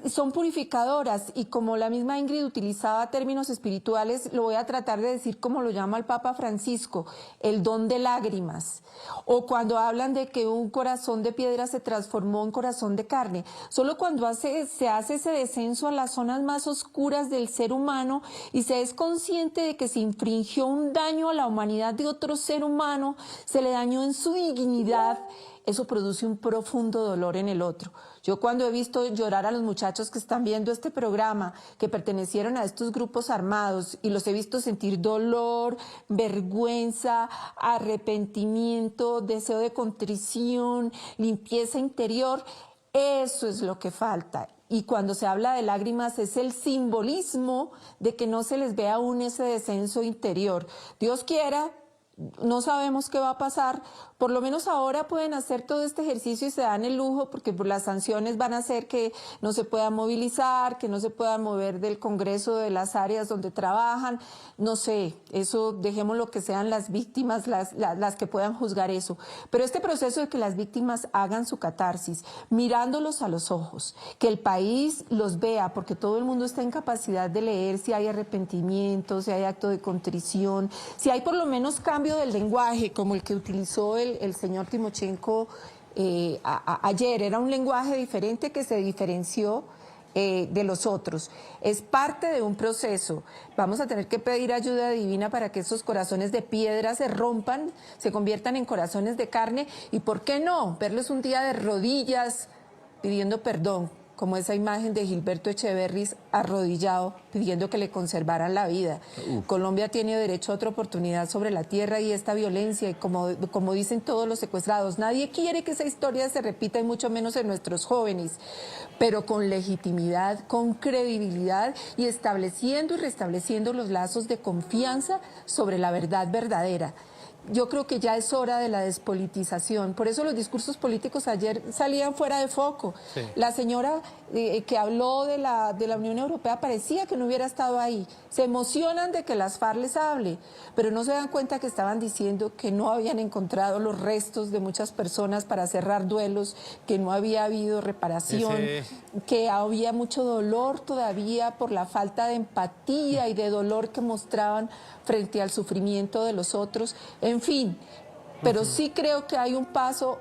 son purificadoras, y como la misma Ingrid utilizaba términos espirituales, lo voy a tratar de decir como lo llama el Papa Francisco, el don de lágrimas, o cuando hablan de que un corazón de piedra se transformó en corazón de carne. Solo cuando se hace ese descenso a las zonas más oscuras del ser humano y se es consciente de que se infringió un daño a la humanidad de otro ser humano, se le dañó en su dignidad, eso produce un profundo dolor en el otro. Yo cuando he visto llorar a los muchachos que están viendo este programa, que pertenecieron a estos grupos armados, y los he visto sentir dolor, vergüenza, arrepentimiento, deseo de contrición, limpieza interior, eso es lo que falta. Y cuando se habla de lágrimas es el simbolismo de que no se les ve aún ese descenso interior. Dios quiera, no sabemos qué va a pasar, por lo menos ahora pueden hacer todo este ejercicio y se dan el lujo, porque las sanciones van a hacer que no se puedan movilizar, que no se puedan mover del Congreso, de las áreas donde trabajan, no sé, eso dejémoslo que sean las víctimas las que puedan juzgar eso. Pero este proceso de que las víctimas hagan su catarsis, mirándolos a los ojos, que el país los vea, porque todo el mundo está en capacidad de leer si hay arrepentimiento, si hay acto de contrición, si hay por lo menos cambio del lenguaje, como el que utilizó el señor Timochenko ayer. Era un lenguaje diferente que se diferenció de los otros. Es parte de un proceso. Vamos a tener que pedir ayuda divina para que esos corazones de piedra se rompan, se conviertan en corazones de carne y, ¿por qué no?, verlos un día de rodillas pidiendo perdón, como esa imagen de Gilberto Echeverry arrodillado pidiendo que le conservaran la vida. Colombia tiene derecho a otra oportunidad sobre la tierra y esta violencia, y como dicen todos los secuestrados, nadie quiere que esa historia se repita y mucho menos en nuestros jóvenes, pero con legitimidad, con credibilidad y estableciendo y restableciendo los lazos de confianza sobre la verdad verdadera. Yo creo que ya es hora de la despolitización, por eso los discursos políticos ayer salían fuera de foco. Sí. La señora que habló de la Unión Europea parecía que no hubiera estado ahí. Se emocionan de que las FARC les hable, pero no se dan cuenta que estaban diciendo que no habían encontrado los restos de muchas personas para cerrar duelos, que no había habido reparación, que había mucho dolor todavía por la falta de empatía y de dolor que mostraban frente al sufrimiento de los otros, en fin, pero sí creo que hay un paso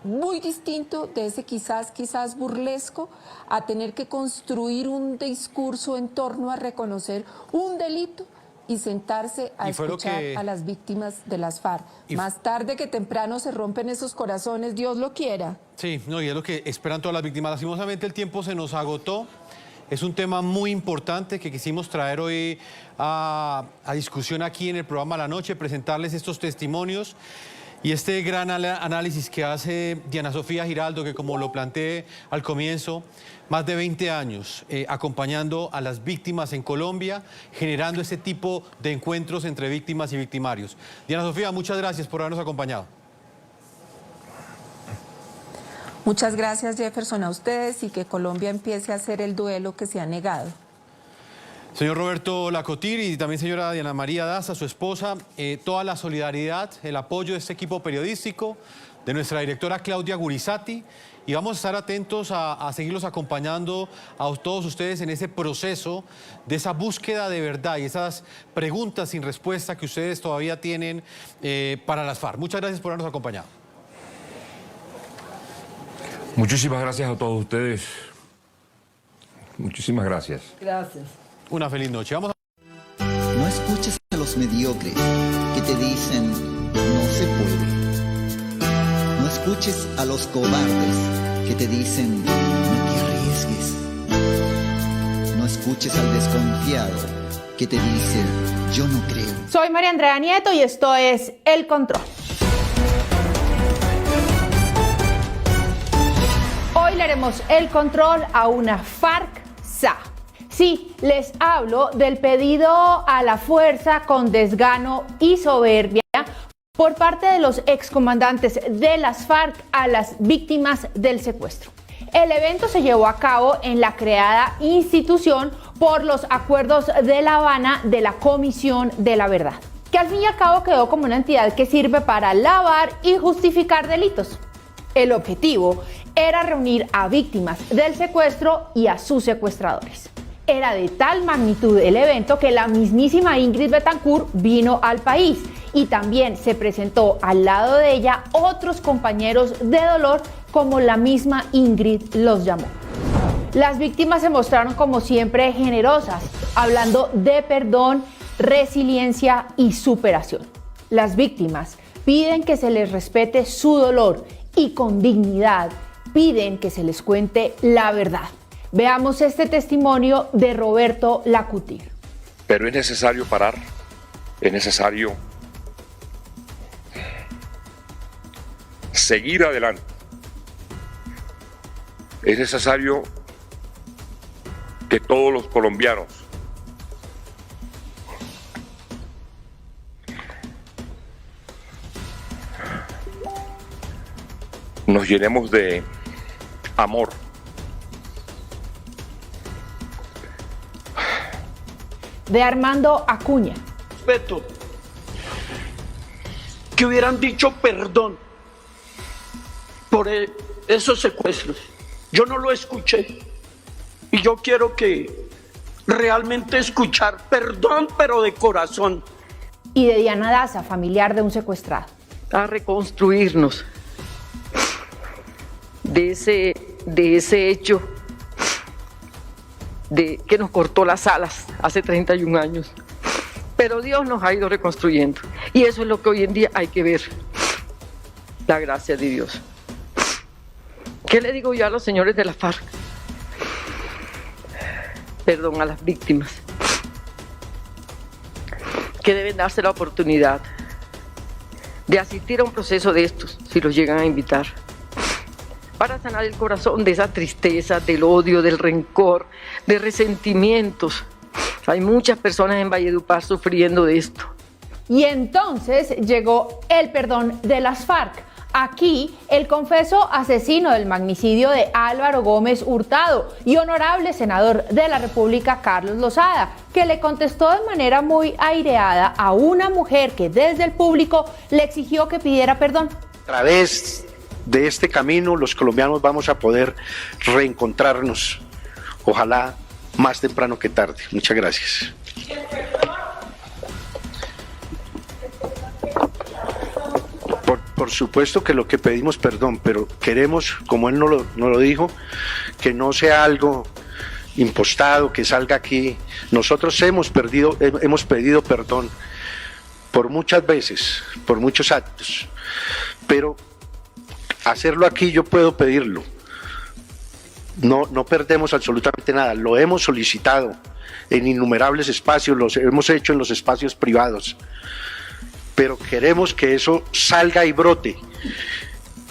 muy distinto de ese quizás burlesco a tener que construir un discurso en torno a reconocer un delito y sentarse a escuchar a las víctimas de las FARC. Más tarde que temprano se rompen esos corazones, Dios lo quiera. Sí, no, y es lo que esperan todas las víctimas. Lastimosamente el tiempo se nos agotó. Es un tema muy importante que quisimos traer hoy a discusión aquí en el programa La Noche, presentarles estos testimonios y este gran análisis que hace Diana Sofía Giraldo, que como lo planteé al comienzo, más de 20 años acompañando a las víctimas en Colombia, generando ese tipo de encuentros entre víctimas y victimarios. Diana Sofía, muchas gracias por habernos acompañado. Muchas gracias, Jefferson, a ustedes, y que Colombia empiece a hacer el duelo que se ha negado. Señor Roberto Lacotir y también señora Diana María Daza, su esposa, toda la solidaridad, el apoyo de este equipo periodístico, de nuestra directora Claudia Gurizati, y vamos a estar atentos a seguirlos acompañando a todos ustedes en ese proceso de esa búsqueda de verdad y esas preguntas sin respuesta que ustedes todavía tienen para las FARC. Muchas gracias por habernos acompañado. Muchísimas gracias a todos ustedes. Muchísimas gracias. Gracias. Una feliz noche. Vamos a... No escuches a los mediocres que te dicen no se puede. No escuches a los cobardes que te dicen no te arriesgues. No escuches al desconfiado que te dice yo no creo. Soy María Andrea Nieto y esto es El Control. Hoy le haremos el control a una FARC-SA. Sí, les hablo del pedido a la fuerza con desgano y soberbia por parte de los excomandantes de las FARC a las víctimas del secuestro. El evento se llevó a cabo en la creada institución por los acuerdos de La Habana de la Comisión de la Verdad, que al fin y al cabo quedó como una entidad que sirve para lavar y justificar delitos. El objetivo era reunir a víctimas del secuestro y a sus secuestradores. Era de tal magnitud el evento que la mismísima Ingrid Betancourt vino al país y también se presentó al lado de ella otros compañeros de dolor, como la misma Ingrid los llamó. Las víctimas se mostraron como siempre generosas, hablando de perdón, resiliencia y superación. Las víctimas piden que se les respete su dolor y con dignidad piden que se les cuente la verdad. Veamos este testimonio de Roberto Lacotir. Pero es necesario parar, es necesario seguir adelante, es necesario que todos los colombianos nos llenemos de amor. De Armando Acuña. Respeto. Que hubieran dicho perdón por esos secuestros. Yo no lo escuché. Y yo quiero que realmente escuchar perdón, pero de corazón. Y de Diana Daza, familiar de un secuestrado. A reconstruirnos de ese hecho que nos cortó las alas hace 31 años. Pero Dios nos ha ido reconstruyendo y eso es lo que hoy en día hay que ver, la gracia de Dios. ¿Qué le digo yo a los señores de la FARC? Perdón, a las víctimas, que deben darse la oportunidad de asistir a un proceso de estos, si los llegan a invitar, para sanar el corazón de esa tristeza, del odio, del rencor, de resentimientos. Hay muchas personas en Valledupar sufriendo de esto. Y entonces llegó el perdón de las FARC. Aquí, el confeso asesino del magnicidio de Álvaro Gómez Hurtado y honorable senador de la República, Carlos Lozada, que le contestó de manera muy aireada a una mujer que desde el público le exigió que pidiera perdón. A través de este camino, los colombianos vamos a poder reencontrarnos, ojalá más temprano que tarde. Muchas gracias. Por supuesto que lo que pedimos perdón, pero queremos, como él nos lo dijo, que no sea algo impostado, que salga aquí. Nosotros hemos pedido perdón por muchas veces, por muchos actos, pero hacerlo aquí yo puedo pedirlo. No perdemos absolutamente nada, lo hemos solicitado en innumerables espacios, lo hemos hecho en los espacios privados, pero queremos que eso salga y brote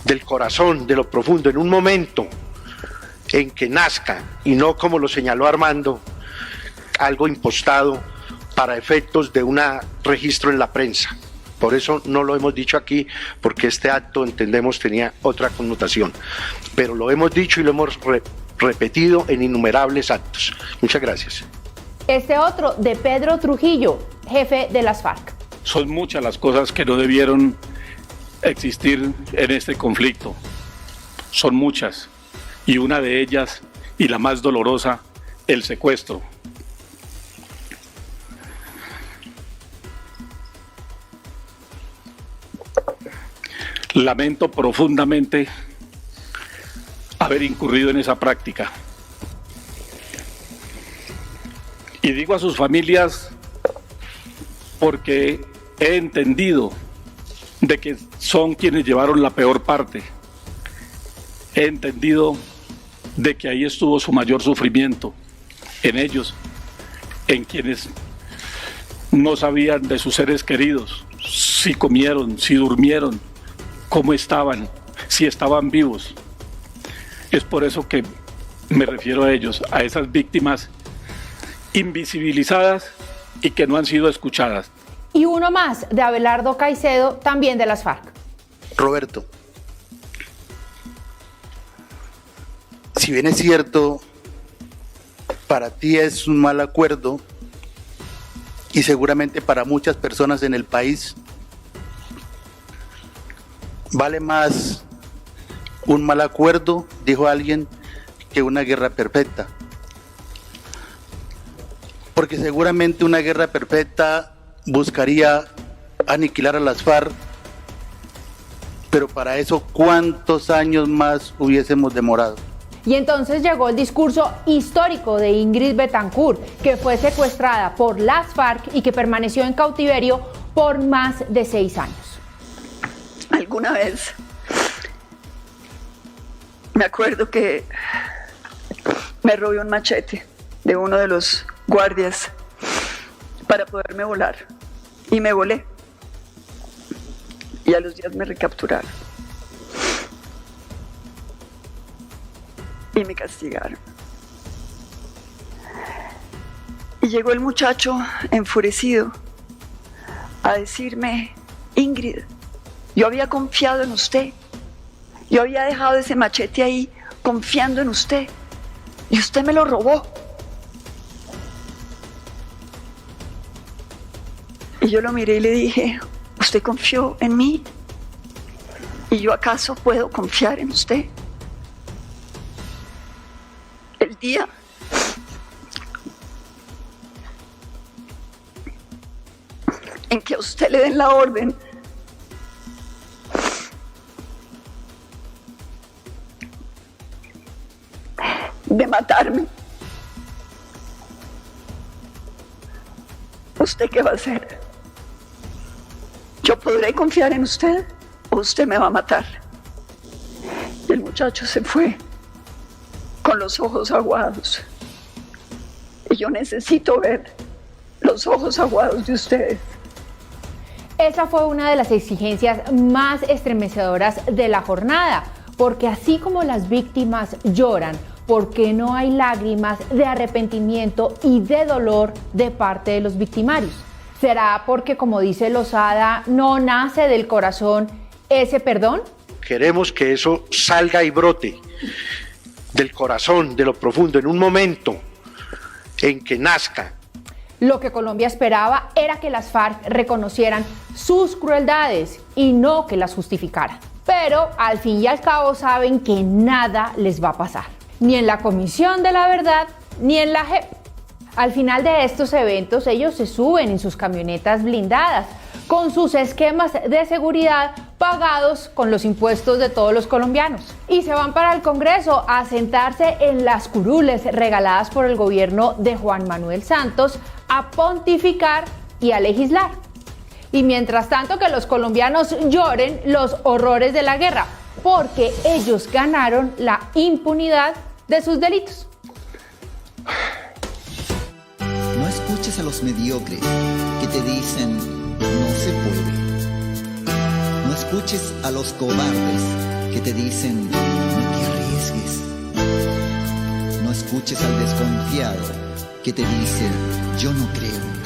del corazón, de lo profundo, en un momento en que nazca, y no como lo señaló Armando, algo impostado para efectos de un registro en la prensa. Por eso no lo hemos dicho aquí, porque este acto, entendemos, tenía otra connotación. Pero lo hemos dicho y lo hemos repetido en innumerables actos. Muchas gracias. Este otro de Pedro Trujillo, jefe de las FARC. Son muchas las cosas que no debieron existir en este conflicto. Son muchas. Y una de ellas, y la más dolorosa, el secuestro. Lamento profundamente haber incurrido en esa práctica. Y digo a sus familias porque he entendido de que son quienes llevaron la peor parte. He entendido de que ahí estuvo su mayor sufrimiento, en ellos, en quienes no sabían de sus seres queridos, si comieron, si durmieron, cómo estaban, si estaban vivos. Es por eso que me refiero a ellos, a esas víctimas invisibilizadas y que no han sido escuchadas. Y uno más, de Abelardo Caicedo, también de las FARC. Roberto, si bien es cierto, para ti es un mal acuerdo y seguramente para muchas personas en el país, vale más un mal acuerdo, dijo alguien, que una guerra perfecta. Porque seguramente una guerra perfecta buscaría aniquilar a las FARC, pero para eso, ¿cuántos años más hubiésemos demorado? Y entonces llegó el discurso histórico de Ingrid Betancourt, que fue secuestrada por las FARC y que permaneció en cautiverio por más de 6 años. Alguna vez me acuerdo que me robé un machete de uno de los guardias para poderme volar y me volé y a los días me recapturaron y me castigaron y llegó el muchacho enfurecido a decirme: Ingrid, yo había confiado en usted, yo había dejado ese machete ahí confiando en usted y usted me lo robó. Y yo lo miré y le dije: ¿usted confió en mí? ¿Y yo acaso puedo confiar en usted? El día en que a usted le den la orden de matarme, ¿usted qué va a hacer? ¿Yo podré confiar en usted o usted me va a matar? El muchacho se fue con los ojos aguados. Y yo necesito ver los ojos aguados de ustedes. Esa fue una de las exigencias más estremecedoras de la jornada, porque así como las víctimas lloran, porque no hay lágrimas de arrepentimiento y de dolor de parte de los victimarios. ¿Será porque, como dice Lozada, no nace del corazón ese perdón? Queremos que eso salga y brote del corazón, de lo profundo, en un momento en que nazca. Lo que Colombia esperaba era que las FARC reconocieran sus crueldades y no que las justificaran. Pero al fin y al cabo saben que nada les va a pasar, ni en la Comisión de la Verdad, ni en la JEP. Al final de estos eventos, ellos se suben en sus camionetas blindadas, con sus esquemas de seguridad pagados con los impuestos de todos los colombianos. Y se van para el Congreso a sentarse en las curules regaladas por el gobierno de Juan Manuel Santos, a pontificar y a legislar. Y mientras tanto que los colombianos lloren los horrores de la guerra, porque ellos ganaron la impunidad de sus delitos. No escuches a los mediocres que te dicen no se puede. No escuches a los cobardes que te dicen no te arriesgues. No escuches al desconfiado que te dice yo no creo.